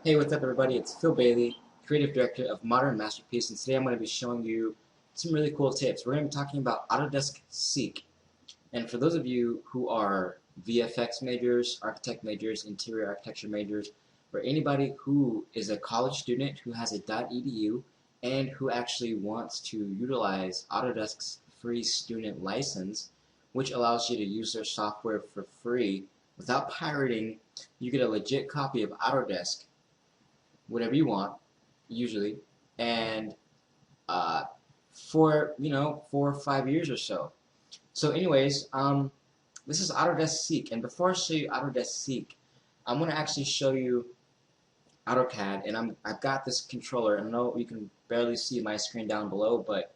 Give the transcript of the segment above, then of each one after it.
Hey, what's up everybody? It's Phil Bailey, Creative Director of Modern Masterpiece, and today I'm going to be showing you some really cool tips. We're going to be talking about Autodesk Seek. And for those of you who are VFX majors, architect majors, interior architecture majors, or anybody who is a college student who has a .edu and who actually wants to utilize Autodesk's free student license, which allows you to use their software for free without pirating, you get a legit copy of Autodesk, whatever you want, usually, and for 4 or 5 years or so. So, anyways, this is Autodesk Seek, and before I show you Autodesk Seek, I'm going to actually show you AutoCAD, and I've got this controller. I know you can barely see my screen down below, but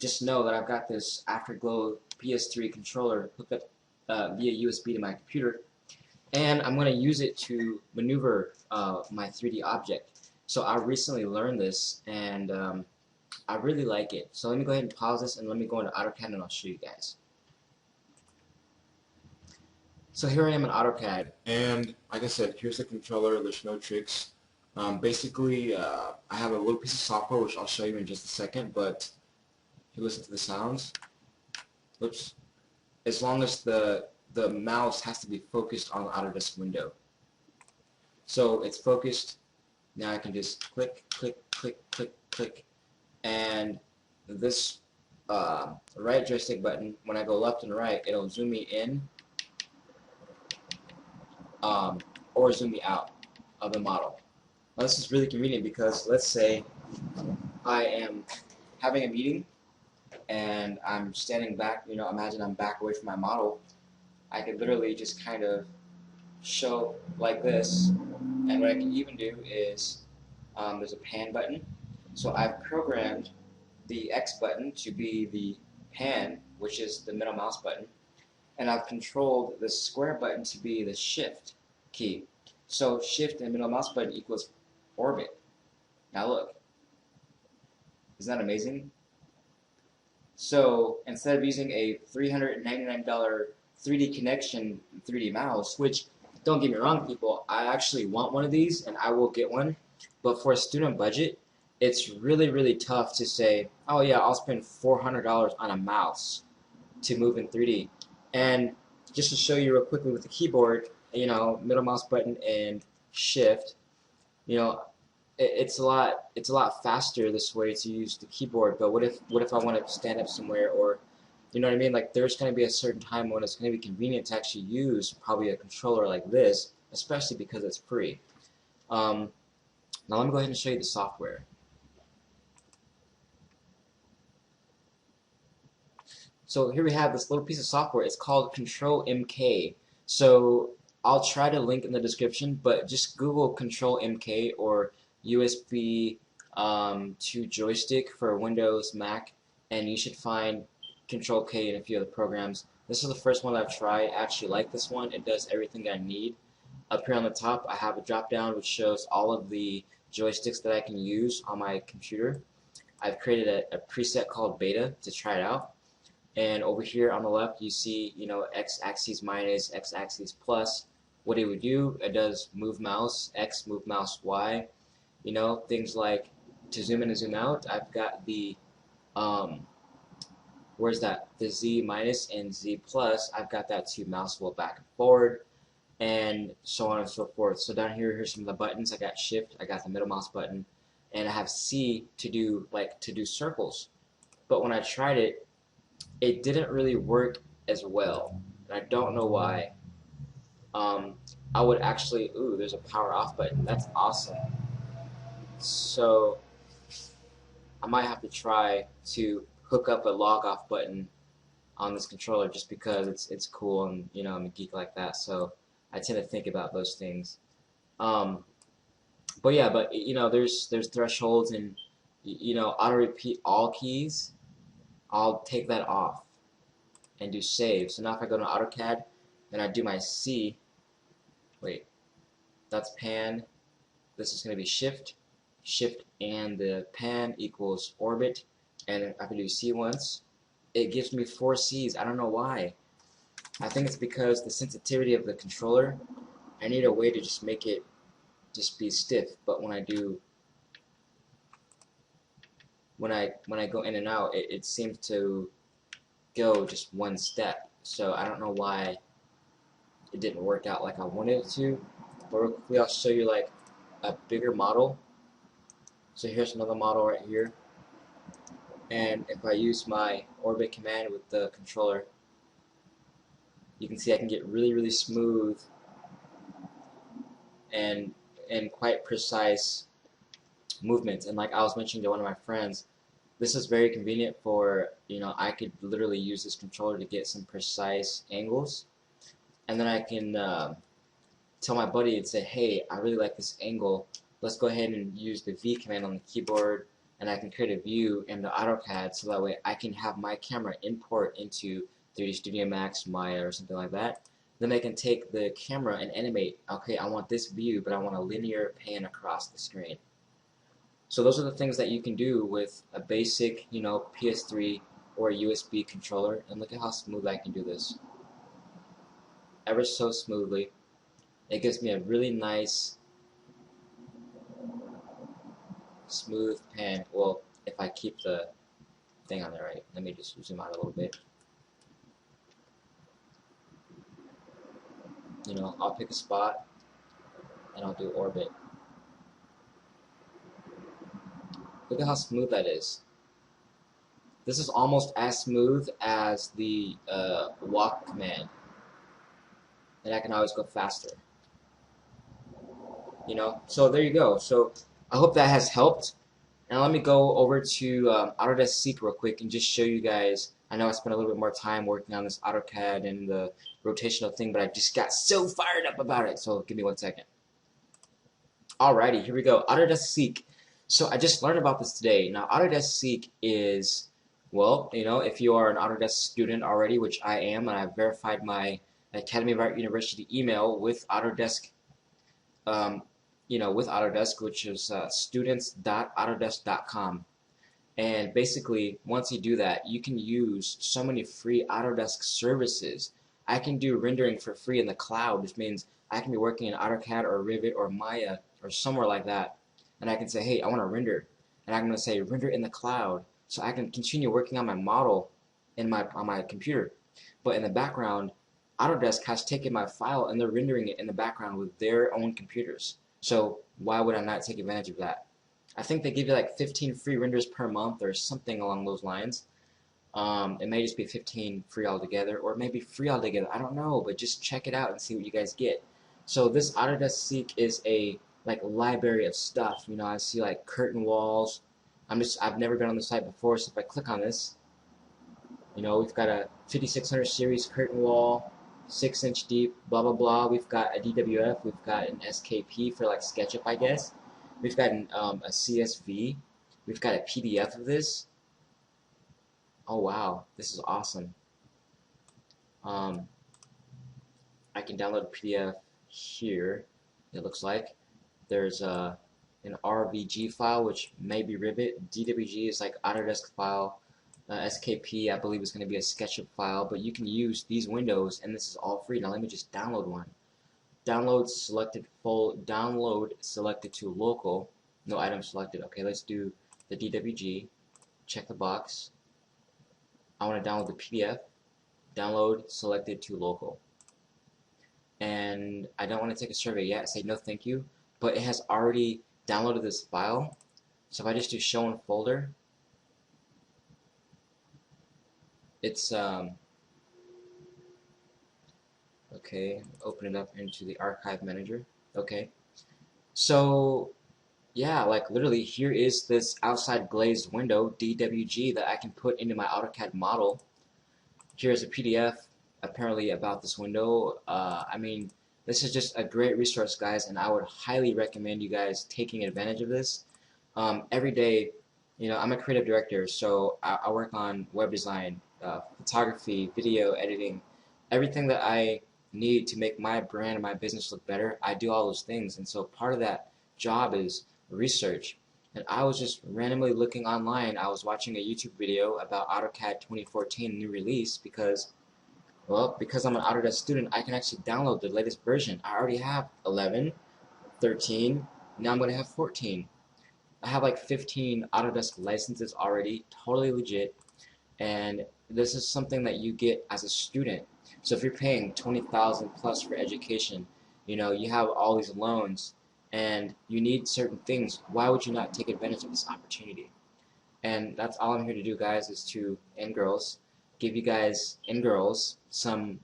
just know that I've got this Afterglow PS3 controller hooked up via USB to my computer, and I'm going to use it to maneuver my 3D object. So I recently learned this, and I really like it. So let me go ahead and pause this, and let me go into AutoCAD, and I'll show you guys. So here I am in AutoCAD, and like I said, here's the controller. There's no tricks. Basically, I have a little piece of software, which I'll show you in just a second, but if you listen to the sounds, whoops, as long as the mouse has to be focused on the Autodesk window. So it's focused. Now I can just click, click, click, click, click, and this right joystick button, when I go left and right, it'll zoom me in or zoom me out of the model. Now this is really convenient because let's say I am having a meeting and I'm standing back, imagine I'm back away from my model. I could literally just kind of show like this, and what I can even do is there's a pan button. So I've programmed the X button to be the pan, which is the middle mouse button, and I've controlled the square button to be the shift key. So shift and middle mouse button equals orbit. Now look, isn't that amazing? So instead of using a $399 3dconnexion 3D mouse, which, don't get me wrong people, I actually want one of these and I will get one, but for a student budget, it's really tough to say, oh yeah, I'll spend $400 on a mouse to move in 3D. And just to show you real quickly with the keyboard, middle mouse button and shift, it's a lot faster this way to use the keyboard. But what if I want to stand up somewhere, or you know what I mean? Like there's going to be a certain time when it's going to be convenient to actually use probably a controller like this, especially because it's free. Now let me go ahead and show you the software. So here we have this little piece of software. It's called ControlMK. So I'll try to link in the description, but just Google ControlMK or USB to joystick for Windows, Mac, and you should find Control K in a few other programs. This is the first one that I've tried. I actually like this one. It does everything I need. Up here on the top, I have a drop down which shows all of the joysticks that I can use on my computer. I've created a preset called Beta to try it out. And over here on the left, you see, x-axis minus, x-axis plus. What it would do, it does move mouse, X, move mouse, Y. Things like to zoom in and zoom out, I've got the, the Z minus and Z plus, I've got that to mouse wheel back and forward, and so on and so forth. So down here, here's some of the buttons. I got shift, I got the middle mouse button, and I have C to do circles. But when I tried it, it didn't really work as well, and I don't know why. I would actually, there's a power off button. That's awesome. So I might have to try to hook up a log off button on this controller just because it's cool, and I'm a geek like that, so I tend to think about those things. But there's thresholds, and auto repeat all keys. I'll take that off and do save. So now if I go to AutoCAD, then I do my C. Wait, that's pan. This is going to be shift, and the pan equals orbit. And if I can do C once, it gives me 4 C's. I don't know why. I think it's because the sensitivity of the controller. I need a way to just make it just be stiff. But when I go in and out, it seems to go just one step. So I don't know why it didn't work out like I wanted it to. But real quickly, I'll show you like a bigger model. So here's another model right here. And if I use my orbit command with the controller, you can see I can get really smooth and quite precise movements. And like I was mentioning to one of my friends, this is very convenient for, I could literally use this controller to get some precise angles, and then I can tell my buddy and say, hey, I really like this angle, let's go ahead and use the V command on the keyboard, and I can create a view in the Autocad, so that way I can have my camera import into 3D Studio Max, Maya, or something like that. Then I can take the camera and animate, okay, I want this view, but I want a linear pan across the screen. So those are the things that you can do with a basic, PS3 or a USB controller. And look at how smooth I can do this. Ever so smoothly. It gives me a really nice, smooth pan. Well, if I keep the thing on there right. Let me just zoom out a little bit. I'll pick a spot and I'll do orbit. Look at how smooth that is. This is almost as smooth as the walk command. And I can always go faster. So there you go. So I hope that has helped. Now let me go over to Autodesk Seek real quick and just show you guys. I know I spent a little bit more time working on this AutoCAD and the rotational thing, but I just got so fired up about it. So give me 1 second. Alrighty, here we go. Autodesk Seek. So I just learned about this today. Now Autodesk Seek is, well, if you are an Autodesk student already, which I am, and I've verified my Academy of Art University email with Autodesk, with Autodesk, which is students.autodesk.com. And basically, once you do that, you can use so many free Autodesk services. I can do rendering for free in the cloud, which means I can be working in AutoCAD or Revit or Maya or somewhere like that. And I can say, hey, I want to render. And I'm going to say render in the cloud. So I can continue working on my model on my computer. But in the background, Autodesk has taken my file and they're rendering it in the background with their own computers. So why would I not take advantage of that? I think they give you like 15 free renders per month or something along those lines. It may just be 15 free altogether, or maybe free altogether. I don't know, but just check it out and see what you guys get. So this Autodesk Seek is a library of stuff. I see like curtain walls. I've never been on the site before, so if I click on this, we've got a 5600 series curtain wall, 6-inch deep, blah blah blah. We've got a DWF, we've got an SKP for like SketchUp, I guess. We've got a CSV, we've got a PDF of this. Oh wow, this is awesome. I can download a PDF here. It looks like there's an RVG file, which may be Revit. DWG is like Autodesk file. SKP, I believe, is going to be a SketchUp file, but you can use these windows, and this is all free. Now let me just download one. Download selected to local. No item selected. Okay, let's do the DWG. Check the box. I want to download the PDF. Download selected to local. And I don't want to take a survey yet. Say no thank you. But it has already downloaded this file. So if I just do show in folder, it's okay, open it up into the archive manager. Okay, so yeah, literally here is this outside glazed window DWG that I can put into my AutoCAD model. Here's a PDF apparently about this window. I mean, this is just a great resource, guys, and I would highly recommend you guys taking advantage of this. Every day, I'm a creative director, so I work on web design, photography, video editing, everything that I need to make my brand and my business look better. I do all those things, and so part of that job is research. And I was just randomly looking online. I was watching a YouTube video about AutoCAD 2014 new release because I'm an Autodesk student, I can actually download the latest version. I already have 11, 13. Now I'm going to have 14. I have like 15 Autodesk licenses already, totally legit, and this is something that you get as a student. So if you're paying 20,000 plus for education, you know, you have all these loans and you need certain things. Why would you not take advantage of this opportunity? And that's all I'm here to do, guys, is to, and girls, give you guys and girls some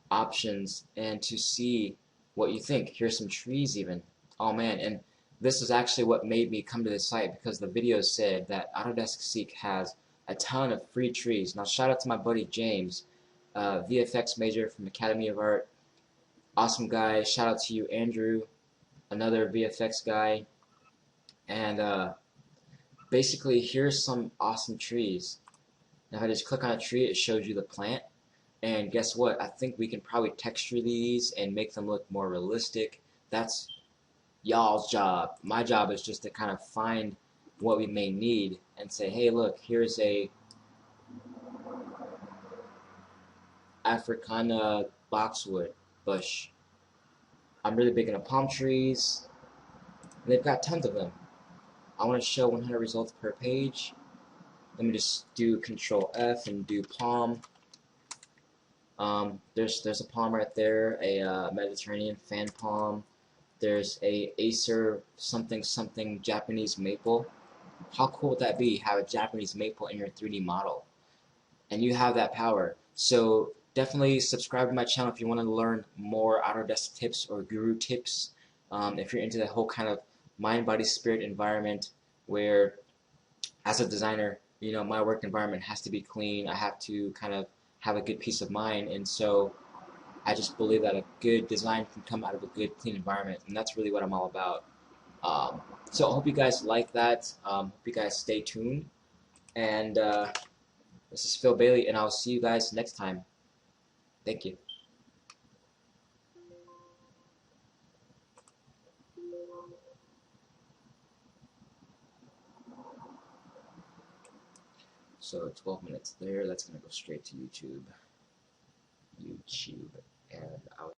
options and to see what you think. Here's some trees even. Oh man, and this is actually what made me come to this site, because the video said that Autodesk Seek has a ton of free trees. Now shout out to my buddy James, VFX major from Academy of Art. Awesome guy. Shout out to you, Andrew, another VFX guy. And basically, here's some awesome trees. Now if I just click on a tree, it shows you the plant. And guess what? I think we can probably texture these and make them look more realistic. That's y'all's job. My job is just to kind of find what we may need and say, hey, look, here's a Africana boxwood bush. I'm really big into palm trees, and they've got tons of them. I want to show 100 results per page. Let me just do Control F and do palm. There's a palm right there, a Mediterranean fan palm. There's a Acer something something Japanese maple. How cool would that be? Have a Japanese maple in your 3D model, and you have that power. So definitely subscribe to my channel if you want to learn more Autodesk tips or guru tips. If you're into the whole kind of mind, body, spirit environment, where as a designer, you know, my work environment has to be clean. I have to kind of have a good peace of mind, and so I just believe that a good design can come out of a good, clean environment, and that's really what I'm all about. So I hope you guys like that. Hope you guys stay tuned, and this is Phil Bailey, and I'll see you guys next time. Thank you. So 12 minutes there. That's going to go straight to YouTube. And I'll